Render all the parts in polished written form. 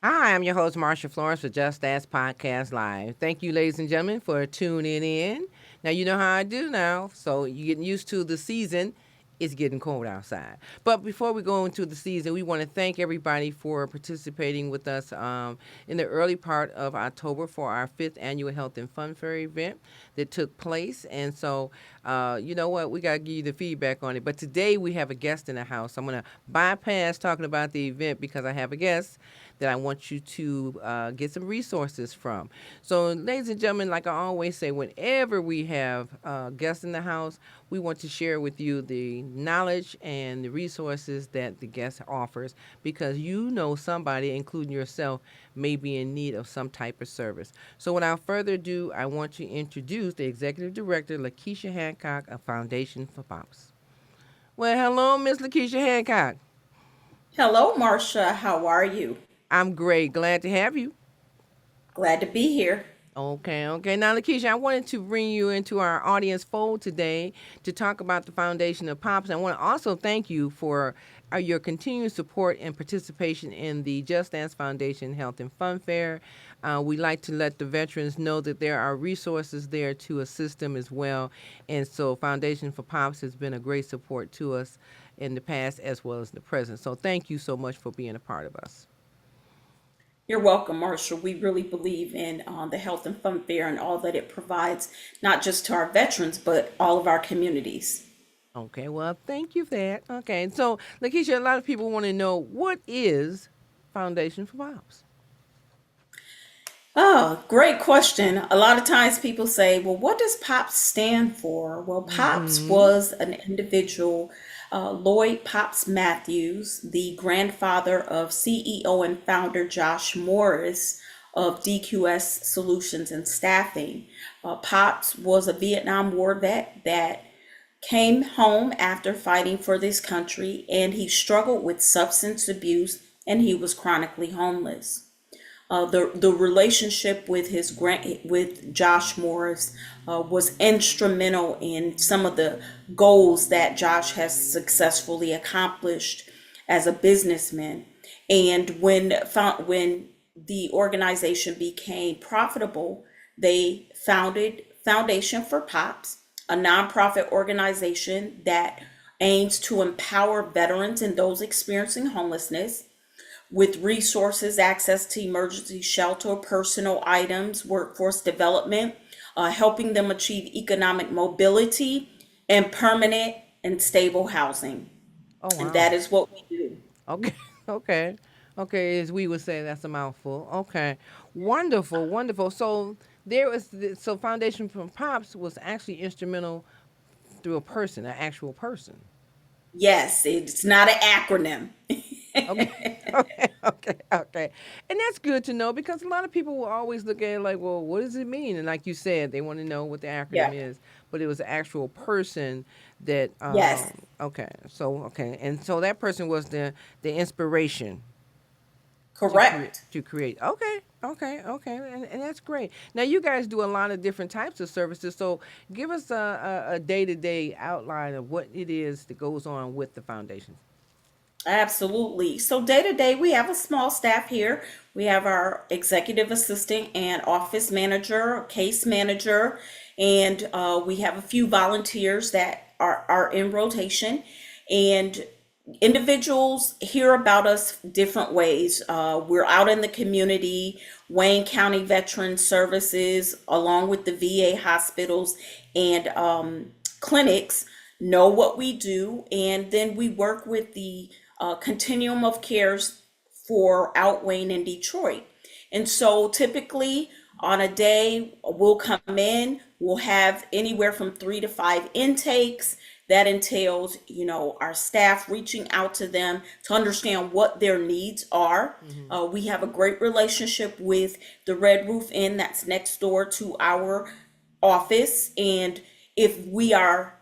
Hi, I'm your host, Marsha Florence, for Just Ask Podcast Live. Thank you, ladies and gentlemen, for tuning in. Now, you know how I do now, so you're getting used to the season. It's getting cold outside. But before we go into the season, we want to thank everybody for participating with us in the early part of October for our fifth annual Health and Fun Fair event that took place. And so, you know what? We got to give you the feedback on it. But today we have a guest in the house. I'm going to bypass talking about the event because I have a guest that I want you to get some resources from. So, ladies and gentlemen, like I always say, whenever we have guests in the house, we want to share with you the knowledge and the resources that the guest offers because you know somebody, including yourself, may be in need of some type of service. So, without further ado, I want to introduce the Executive Director, LaKesha Hancock of Foundation for Pops. Well, hello, Miss LaKesha Hancock. Hello, Marcia. How are you? I'm great. Glad to have you. Glad to be here. Okay. Now, Lakeisha, I wanted to bring you into our audience fold today to talk about the Foundation of Pops. I want to also thank you for your continued support and participation in the Just Dance Foundation Health and Fun Fair. We like to let the veterans know that there are resources there to assist them as well. And so Foundation for Pops has been a great support to us in the past as well as the present. So thank you so much for being a part of us. You're welcome, Marcia. We really believe in the Health and Fun Fair and all that it provides, not just to our veterans, but all of our communities. Okay, well, thank you for that. Okay, so Lakeisha, a lot of people want to know what is Foundation for Pops. Oh, great question. A lot of times people say, well, what does POPS stand for? Well, POPS Mm-hmm. was an individual, Lloyd Pops Matthews, the grandfather of CEO and founder Josh Morris of DQS Solutions and Staffing. POPS was a Vietnam War vet that came home after fighting for this country, and he struggled with substance abuse and he was chronically homeless. The relationship with with Josh Morris was instrumental in some of the goals that Josh has successfully accomplished as a businessman. And when the organization became profitable, they founded Foundation for Pops, a nonprofit organization that aims to empower veterans and those experiencing homelessness with resources, access to emergency shelter, personal items, workforce development, helping them achieve economic mobility and permanent and stable housing. Oh, And wow. that is what we do. Okay, okay. Okay, as we would say, that's a mouthful. Okay, wonderful. So so Foundation for Pops was actually instrumental through a person, an actual person. Yes, it's not an acronym. Okay, okay. And that's good to know because a lot of people will always look at it like, well, what does it mean? And like you said, they want to know what the acronym Yeah. is, but it was an actual person that, Yes. okay. And so that person was the inspiration Correct. to create. Okay. And that's great. Now, you guys do a lot of different types of services. So give us a day-to-day outline of what it is that goes on with the foundation. Absolutely. So day to day, we have a small staff here. We have our executive assistant and office manager, case manager, and we have a few volunteers that are in rotation. And individuals hear about us different ways. We're out in the community, Wayne County Veteran Services, along with the VA hospitals and clinics, know what we do, and then we work with the continuum of cares for out Wayne and Detroit. And so typically on a day, we'll come in, we'll have anywhere from 3 to 5 intakes. That entails, our staff reaching out to them to understand what their needs are. Mm-hmm. We have a great relationship with the Red Roof Inn that's next door to our office. And if we are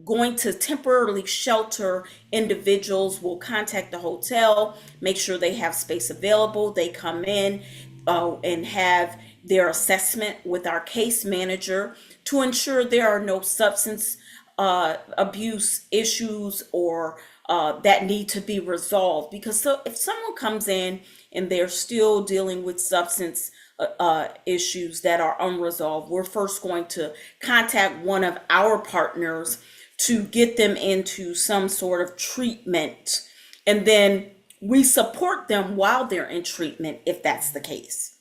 going to temporarily shelter individuals, we'll contact the hotel, make sure they have space available. They come in and have their assessment with our case manager to ensure there are no substance abuse issues or that need to be resolved. Because if someone comes in and they're still dealing with substance issues that are unresolved, we're first going to contact one of our partners to get them into some sort of treatment. And then we support them while they're in treatment if that's the case.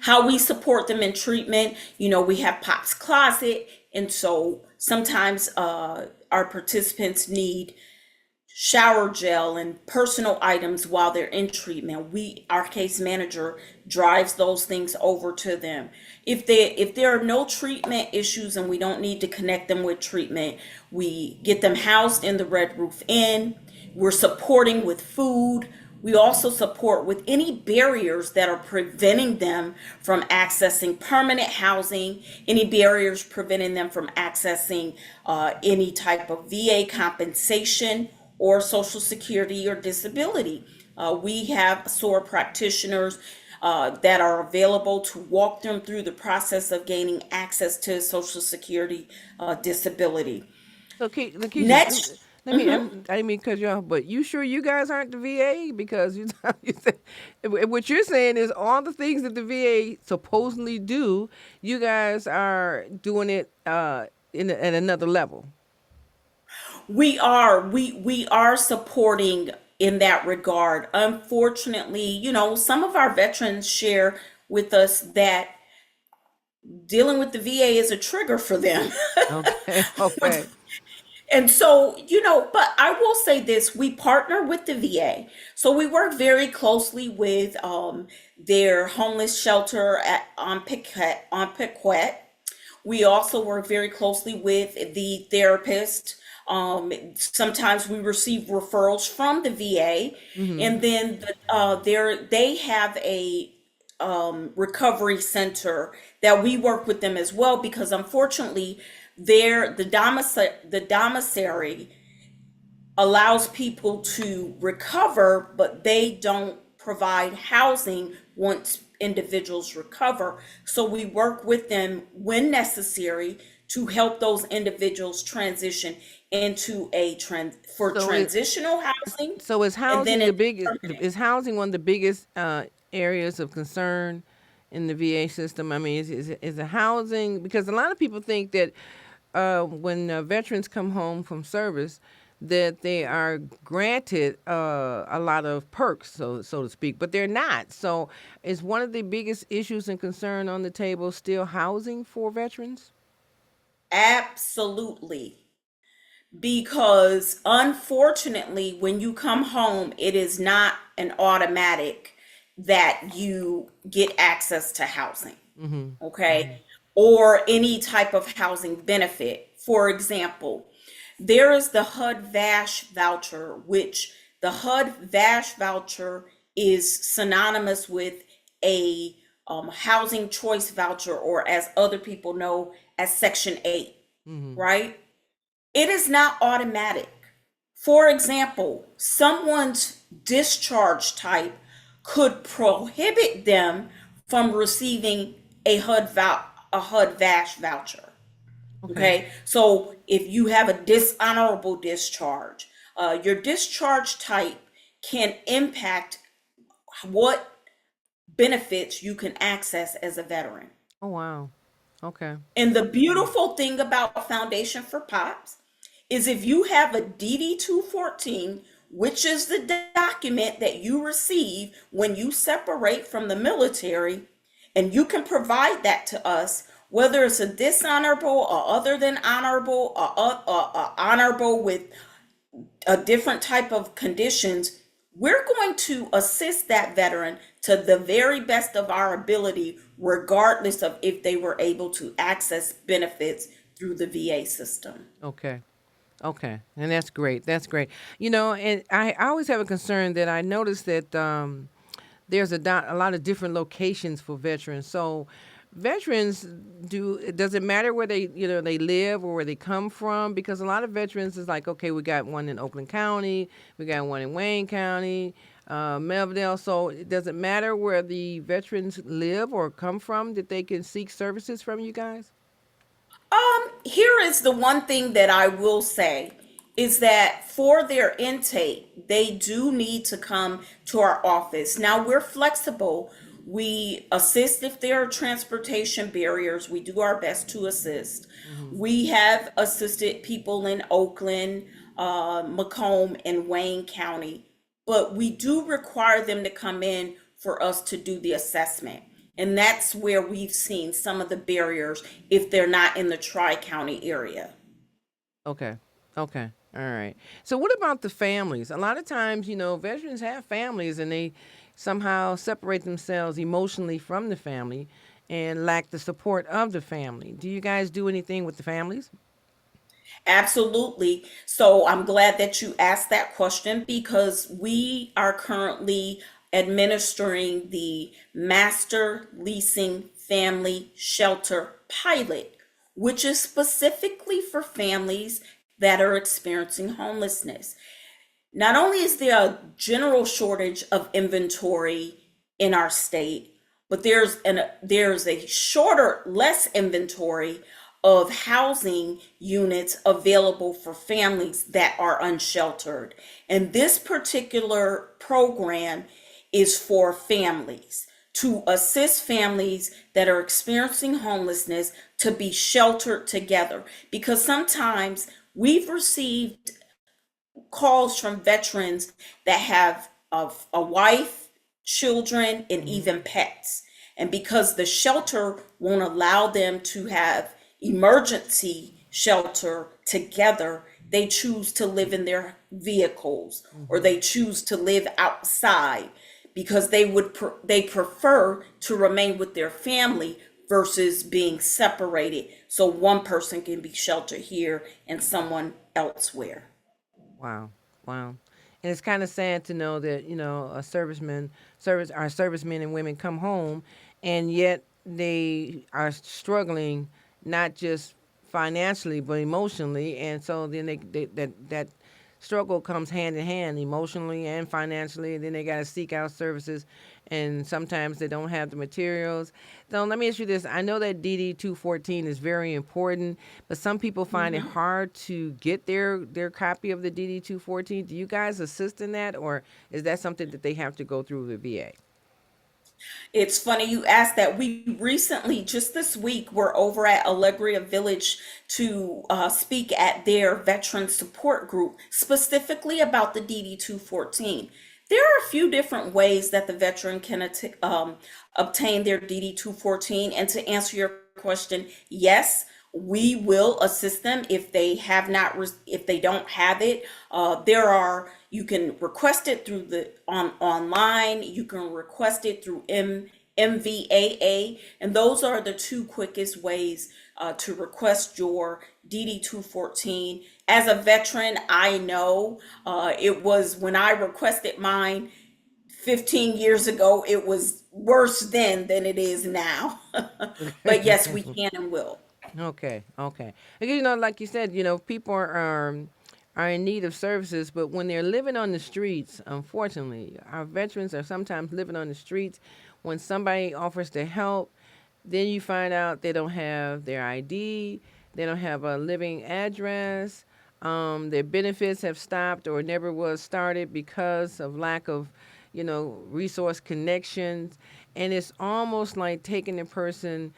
How we support them in treatment, we have Pop's Closet. And so sometimes our participants need shower gel and personal items while they're in treatment. Our case manager drives those things over to them. If there are no treatment issues and we don't need to connect them with treatment, we get them housed in the Red Roof Inn. We're supporting with food. We also support with any barriers that are preventing them from accessing permanent housing, any barriers preventing them from accessing any type of VA compensation or Social Security or disability. We have SOAR practitioners that are available to walk them through the process of gaining access to Social Security disability. So, Lakeisha, Next, let me, I didn't mean to cut you off, but you sure you guys aren't the VA? Because you said, what you're saying is all the things that the VA supposedly do, you guys are doing it at another level. we are supporting in that regard. Unfortunately, some of our veterans share with us that dealing with the VA is a trigger for them. Okay, Which okay. And so, but I will say this, we partner with the VA. So we work very closely with their homeless shelter on Piquet. We also work very closely with the therapist. Sometimes we receive referrals from the VA, Mm-hmm. and then they have a recovery center that we work with them as well, because unfortunately, the domiciliary allows people to recover, but they don't provide housing once individuals recover. So we work with them when necessary to help those individuals transition into for So it transitional housing, so is and then housing in the biggest? permanent. Is housing one of the biggest areas of concern in the VA system? I mean, is the housing, because a lot of people think that when veterans come home from service, that they are granted a lot of perks, so to speak, but they're not. So, is one of the biggest issues and concern on the table still housing for veterans? Absolutely. Because unfortunately, when you come home, it is not an automatic that you get access to housing, Mm-hmm. okay? Or any type of housing benefit. For example, there is the HUD VASH voucher, which the HUD VASH voucher is synonymous with a housing choice voucher, or as other people know as Section 8, Mm-hmm. right? It is not automatic. For example, someone's discharge type could prohibit them from receiving a HUD VASH voucher. Okay. Okay, so if you have a dishonorable discharge, your discharge type can impact what benefits you can access as a veteran. Oh wow. Okay. And the beautiful thing about Foundation for Pops is if you have a DD 214, which is the document that you receive when you separate from the military, and you can provide that to us, whether it's a dishonorable or other than honorable, or honorable with a different type of conditions, we're going to assist that veteran to the very best of our ability, regardless of if they were able to access benefits through the VA system. Okay. Okay, and that's great. That's great. And I always have a concern that I noticed that there's a lot of different locations for veterans. So, veterans does it matter where they live or where they come from? Because a lot of veterans is like, okay, we got one in Oakland County, we got one in Wayne County, Melville. So, it doesn't matter where the veterans live or come from that they can seek services from you guys. Here is the one thing that I will say is that for their intake, they do need to come to our office. Now we're flexible. We assist if there are transportation barriers. We do our best to assist. Hmm. We have assisted people in Oakland, Macomb, and Wayne County, but we do require them to come in for us to do the assessment. And that's where we've seen some of the barriers if they're not in the Tri County area. Okay. Okay. All right. So what about the families? A lot of times, veterans have families and they somehow separate themselves emotionally from the family and lack the support of the family. Do you guys do anything with the families? Absolutely. So I'm glad that you asked that question because we are currently administering the Master Leasing Family Shelter Pilot, which is specifically for families that are experiencing homelessness. Not only is there a general shortage of inventory in our state, but there's a shorter, less inventory of housing units available for families that are unsheltered. And this particular program is for families to assist families that are experiencing homelessness to be sheltered together because sometimes we've received calls from veterans that have a wife, children, and Hmm. even pets. And because the shelter won't allow them to have emergency shelter together, they choose to live in their vehicles or Hmm. they choose to live outside because they prefer to remain with their family versus being separated so one person can be sheltered here and someone elsewhere. Wow. Wow. And it's kind of sad to know that, our servicemen and women come home and yet they are struggling not just financially but emotionally, and so then that struggle comes hand in hand emotionally and financially, and then they got to seek out services, and sometimes they don't have the materials. So let me ask you this: I know that DD 214 is very important, but some people find it hard to get their copy of the DD 214. Do you guys assist in that, or is that something that they have to go through the VA? It's funny you asked that. We recently, just this week, were over at Allegria Village to speak at their veteran support group specifically about the DD 214. There are a few different ways that the veteran can obtain their DD 214. And to answer your question, yes, we will assist them if they have not if they don't have it. There are you can request it through the on online. You can request it through MVAA, and those are the two quickest ways to request your DD 214. As a veteran, I know it was when I requested mine 15 years ago, it was worse then than it is now. But yes, we can and will. Okay, okay. Because, like you said, people are in need of services, but when they're living on the streets, unfortunately, our veterans are sometimes living on the streets. When somebody offers to help, then you find out they don't have their ID, they don't have a living address, their benefits have stopped or never was started because of lack of, resource connections, and it's almost like taking a person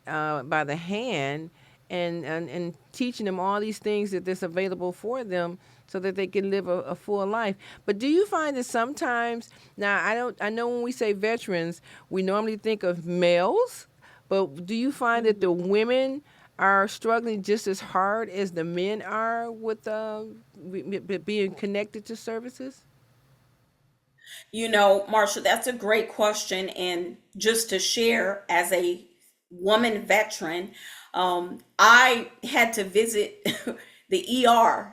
by the hand and teaching them all these things that's available for them so that they can live a full life. But do you find that sometimes, now I know when we say veterans, we normally think of males, but do you find that the women are struggling just as hard as the men are with being connected to services? Marsha, that's a great question. And just to share, as a woman veteran, I had to visit the ER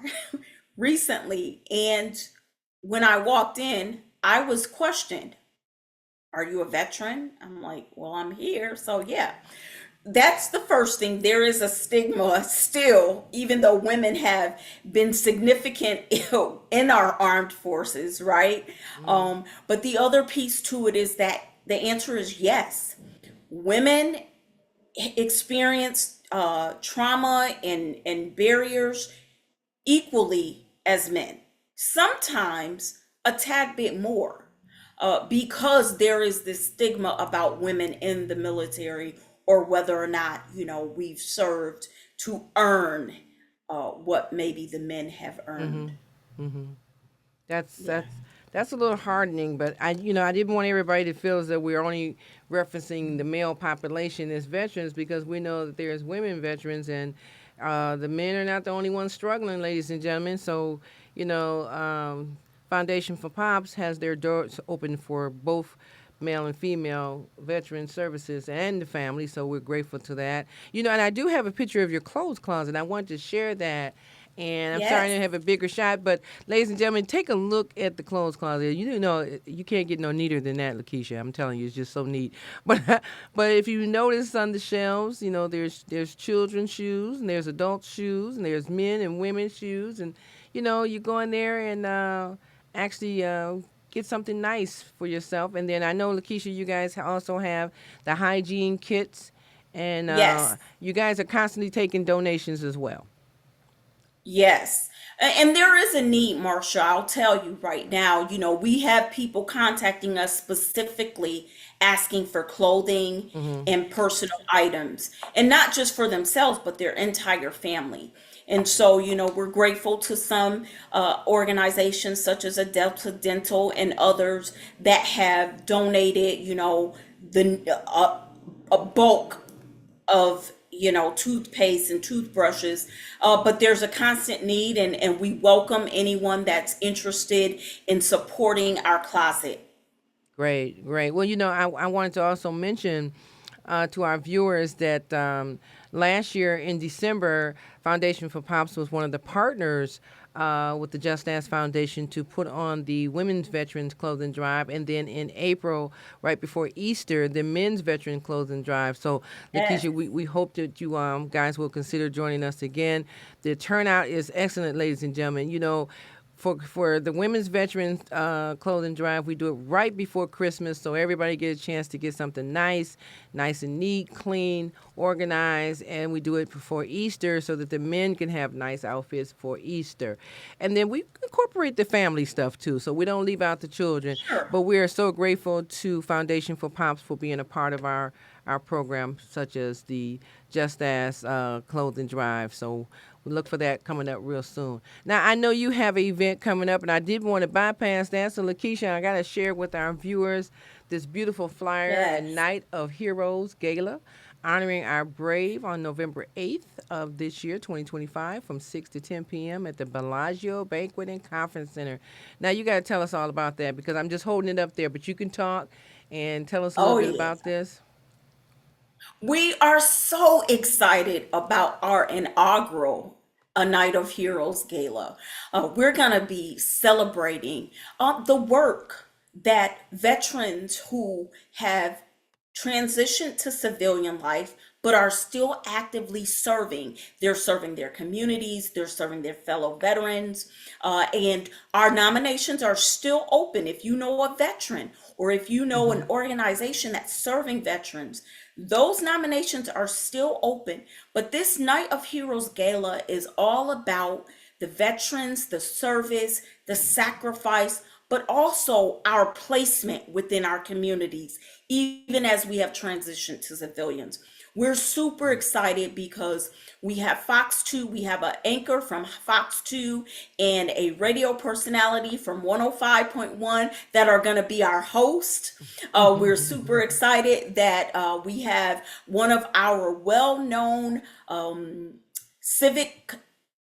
recently, and when I walked in, I was questioned. Are you a veteran? I'm like, well, I'm here. So, yeah, that's the first thing. There is a stigma still, even though women have been significant in our armed forces, right? Mm-hmm. But the other piece to it is that the answer is yes. Women experience trauma and barriers equally as men, sometimes a tad bit more, because there is this stigma about women in the military, or whether or not, we've served to earn what maybe the men have earned. Mm-hmm. That's Yeah. that's that's a little hardening, but I didn't want everybody to feel as though we're only referencing the male population as veterans because we know that there's women veterans and the men are not the only ones struggling, ladies and gentlemen. So you know, Foundation for Pops has their doors open for both male and female veteran services and the family. So we're grateful to that. And I do have a picture of your clothes closet. I want to share that. And I'm sorry I Yes. didn't have a bigger shot, but ladies and gentlemen, take a look at the clothes closet. You know you can't get no neater than that, LaKesha. I'm telling you, it's just so neat. But but if you notice on the shelves, there's children's shoes and there's adult shoes and there's men and women's shoes, and you go in there and actually get something nice for yourself. And then I know, LaKesha, you guys also have the hygiene kits, and Yes. you guys are constantly taking donations as well. Yes. And there is a need, Marsha. I'll tell you right now, we have people contacting us specifically asking for clothing Hmm. and personal items, and not just for themselves, but their entire family. And so, we're grateful to some organizations such as a Delta Dental and others that have donated, the a bulk of toothpaste and toothbrushes, but there's a constant need, and we welcome anyone that's interested in supporting our closet. Great, great. Well, I wanted to also mention to our viewers that last year in December, Foundation for Pops was one of the partners with the Just Ask Foundation to put on the Women's Veterans Clothing Drive. And then in April, right before Easter, the Men's Veteran Clothing Drive. So, Yes. Lakeisha, we hope that you guys will consider joining us again. The turnout is excellent, ladies and gentlemen. For the women's veterans clothing drive, we do it right before Christmas, so everybody gets a chance to get something nice and neat, clean, organized, and we do it before Easter so that the men can have nice outfits for Easter, and then we incorporate the family stuff too, so we don't leave out the children. Sure. But we are so grateful to Foundation for Pops for being a part of our program, such as the Just Ask clothing drive. So we look for that coming up real soon. Now, I know you have an event coming up, and I didn't want to bypass that. So, Lakeisha, I got to share with our viewers this beautiful flyer, a Yes. Night of Heroes Gala, honoring our brave on November 8th of this year, 2025, from 6 to 10 p.m. at the Bellagio Banquet and Conference Center. Now, you got to tell us all about that because I'm just holding it up there, but you can talk and tell us a little Oh, bit yes. about this. We are so excited about our inaugural A Night of Heroes Gala. We're going to be celebrating the work that veterans who have transitioned to civilian life but are still actively serving. They're serving their communities, they're serving their fellow veterans, and our nominations are still open. If you know a veteran or if you know an Hmm. organization that's serving veterans, those nominations are still open. But this Night of Heroes Gala is all about the veterans, the service, the sacrifice, but also our placement within our communities, even as we have transitioned to civilians. We're super excited because we have Fox 2, we have an anchor from Fox 2 and a radio personality from 105.1 that are going to be our host. We're super excited that we have one of our well known civic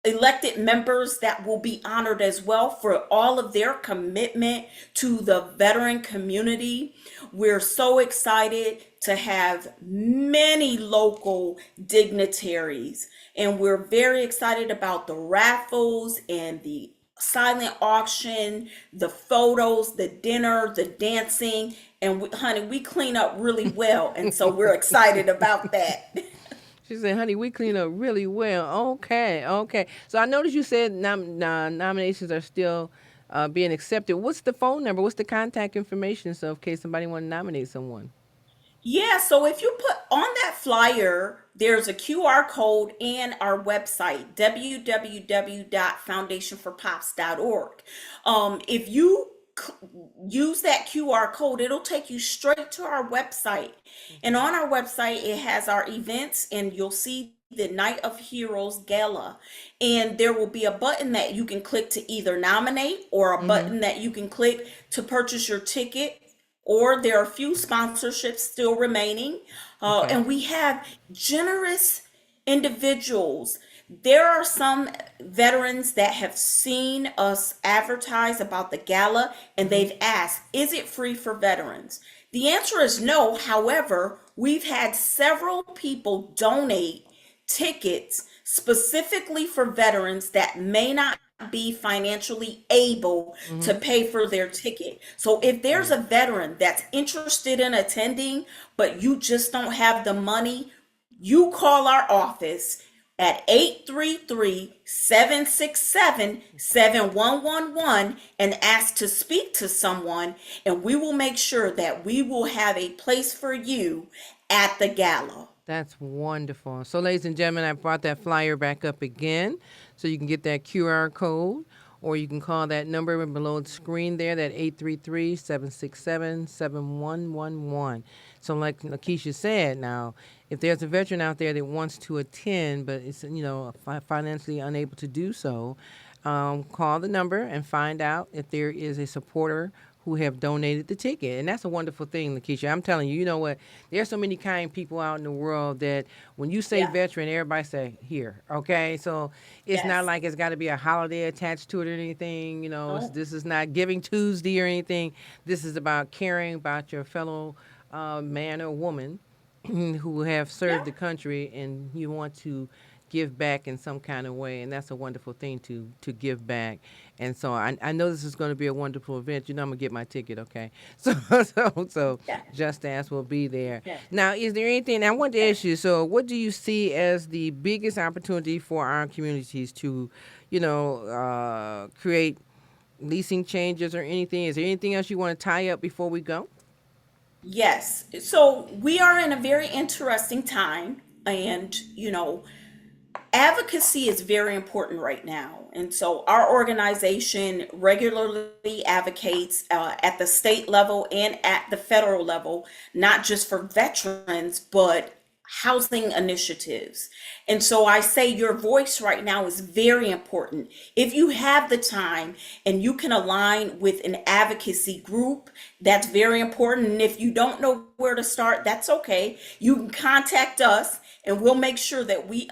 elected members that will be honored as well for all of their commitment to the veteran community. We're so excited to have many local dignitaries, and we're very excited about the raffles and the silent auction, the photos, the dinner, the dancing, and honey, we clean up really well, and so we're excited about that. She said, "Honey, we clean up really well." Okay, okay. So I noticed you said nominations are still being accepted. What's the phone number? What's the contact information? So in case somebody want to nominate someone. Yeah, so if you put on that flyer, there's a QR code and our website, www.foundationforpops.org. If you use that QR code, it'll take you straight to our website. And Mhm. on our website, it has our events, and you'll see the Night of Heroes Gala. And there will be a button that you can click to either nominate, or a Mhm. button that you can click to purchase your ticket, or there are a few sponsorships still remaining. Okay. And we have generous individuals. There are some veterans that have seen us advertise about the gala, and Mhm. they've asked, is it free for veterans? The answer is no. However, we've had several people donate tickets specifically for veterans that may not be financially able to Mhm. pay for their ticket. So if there's Right. a veteran that's interested in attending, but you just don't have the money, you call our office at 833-767-7111 and ask to speak to someone, and we will make sure that we will have a place for you at the gala. That's wonderful. So, ladies and gentlemen, I brought that flyer back up again so you can get that QR code, or you can call that number below the screen there, that 833-767-7111. So, like LaKesha said, now, if there's a veteran out there that wants to attend but is, financially unable to do so, call the number and find out if there is a supporter who have donated the ticket. And that's a wonderful thing, Lakeisha. I'm telling you, you know what? There's so many kind people out in the world that when you say Yeah. veteran, everybody say here. Okay, so it's not Yes. like it's got to be a holiday attached to it or anything. Oh, This is not Giving Tuesday or anything. This is about caring about your fellow man or woman who have yeah. served the country, and you want to give back in some kind of way, and that's a wonderful thing to give back. And so I know this is going to be a wonderful event. I'm gonna get my ticket, okay? So Yeah. Just Ask will be there. Yeah. Now, is there anything I want to Yeah. ask you? So, what do you see as the biggest opportunity for our communities to, create leasing changes or anything? Is there anything else you want to tie up before we go? Yes. So we are in a very interesting time, and advocacy is very important right now. And so our organization regularly advocates at the state level and at the federal level, not just for veterans, but housing initiatives. And so I say your voice right now is very important. If you have the time and you can align with an advocacy group, that's very important. And if you don't know where to start, that's okay. You can contact us, and we'll make sure that we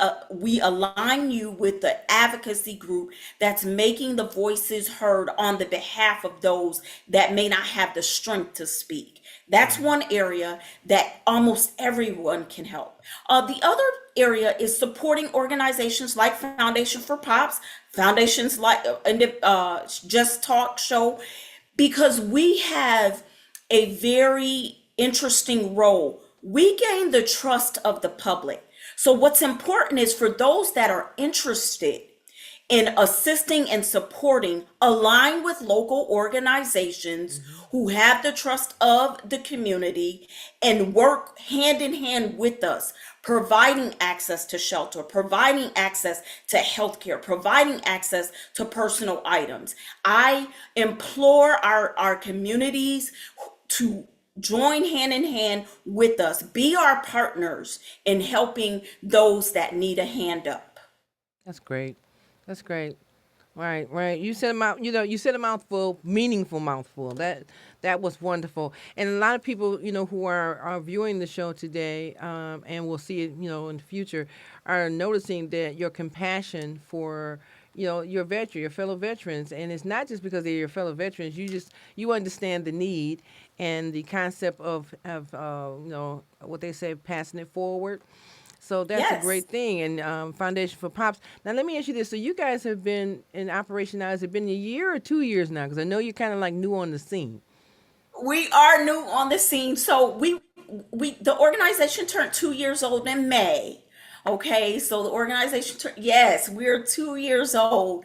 align you with the advocacy group that's making the voices heard on the behalf of those that may not have the strength to speak. That's Right. one area that almost everyone can help. The other area is supporting organizations like Foundation for Pops, foundations like Just Talk Show, because we have a very interesting role. We gain the trust of the public. So, what's important is for those that are interested in assisting and supporting, align with local organizations Hmm. who have the trust of the community and work hand in hand with us, providing access to shelter, providing access to healthcare, providing access to personal items. I implore our communities to join hand in hand with us, be our partners in helping those that need a hand up. That's great. That's great. Right, right. You said a mouth. You said a mouthful, meaningful mouthful. That was wonderful. And a lot of people, who are viewing the show today, and will see it, in the future, are noticing that your compassion for, your fellow veterans, and it's not just because they're your fellow veterans. You understand the need and the concept of what they say, passing it forward. So that's a Yes. great thing. And Foundation for Pops. Now, let me ask you this. So you guys have been in operation now. Has it been a year or 2 years now? Because I know you're kind of like new on the scene. We are new on the scene. So the organization turned 2 years old in May. Okay, so the organization turned, yes, we're 2 years old.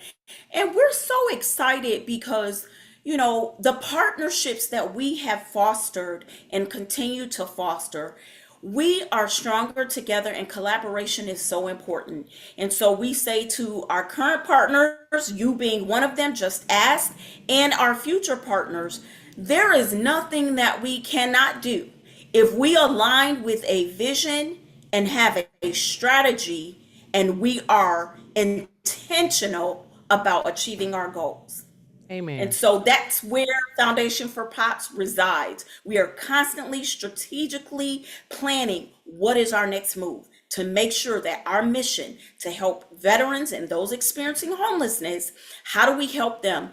And we're so excited because, the partnerships that we have fostered and continue to foster, we are stronger together, and collaboration is so important. And so we say to our current partners, you being one of them, just ask, and our future partners, there is nothing that we cannot do. If we align with a vision and have a strategy, and we are intentional about achieving our goals. And Amen. so that's where Foundation for Pops resides. We are constantly strategically planning what is our next move to make sure that our mission to help veterans and those experiencing homelessness, how do we help them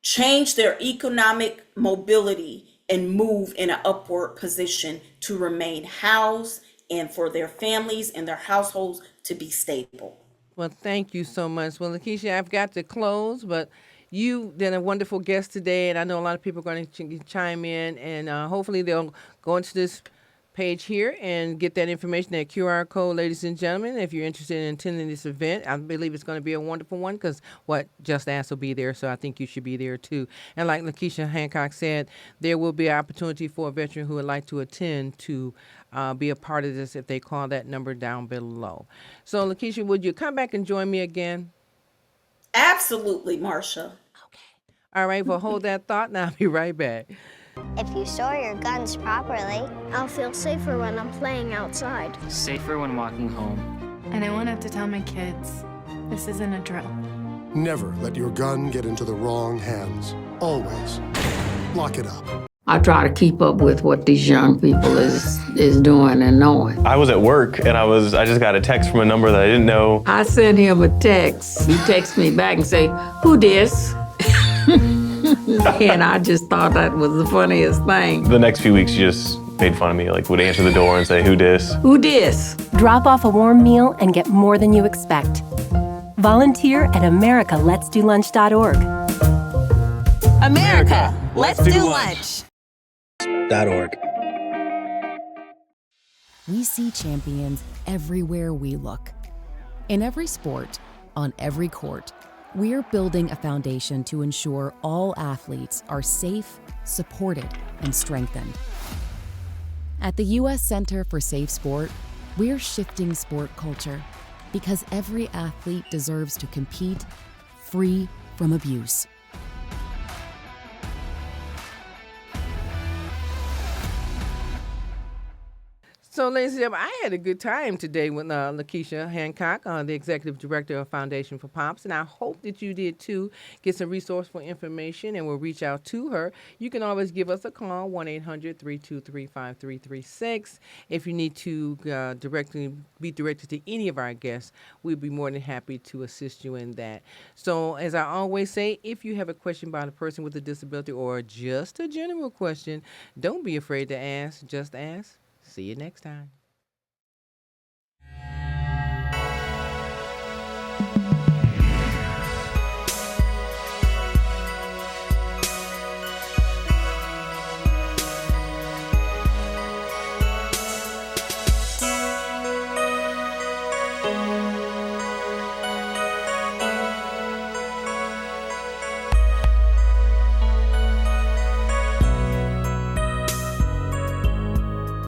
change their economic mobility and move in an upward position to remain housed and for their families and their households to be stable. Well, thank you so much. Well, Lakeisha, I've got to close, but you've been a wonderful guest today, and I know a lot of people are going to chime in, and hopefully they'll go into this page here and get that information, that QR code, ladies and gentlemen. If you're interested in attending this event, I believe it's going to be a wonderful one because Just Ask will be there, so I think you should be there too. And like LaKesha Hancock said, there will be an opportunity for a veteran who would like to attend to be a part of this if they call that number down below. So, LaKesha, would you come back and join me again? Absolutely, Marcia. All right, well, hold that thought, and I'll be right back. If you store your guns properly, I'll feel safer when I'm playing outside. Safer when walking home. And I won't have to tell my kids, this isn't a drill. Never let your gun get into the wrong hands. Always lock it up. I try to keep up with what these young people is doing and knowing. I was at work and I just got a text from a number that I didn't know. I sent him a text. He texts me back and say, "Who dis?" And I just thought that was the funniest thing. The next few weeks, she just made fun of me, like would answer the door and say, "Who dis?" Who dis? Drop off a warm meal and get more than you expect. Volunteer at americaletsdolunch.org. America, let's do lunch. .org. We see champions everywhere we look. In every sport, on every court, we're building a foundation to ensure all athletes are safe, supported, and strengthened. At the U.S. Center for Safe Sport, we're shifting sport culture because every athlete deserves to compete free from abuse. So, ladies and gentlemen, I had a good time today with LaKesha Hancock, the Executive Director of Foundation for Pops, and I hope that you did too. Get some resourceful information, and we'll reach out to her. You can always give us a call, 1-800-323-5336. If you need to be directed to any of our guests, we'd be more than happy to assist you in that. So, as I always say, if you have a question about a person with a disability or just a general question, don't be afraid to ask. Just ask. See you next time.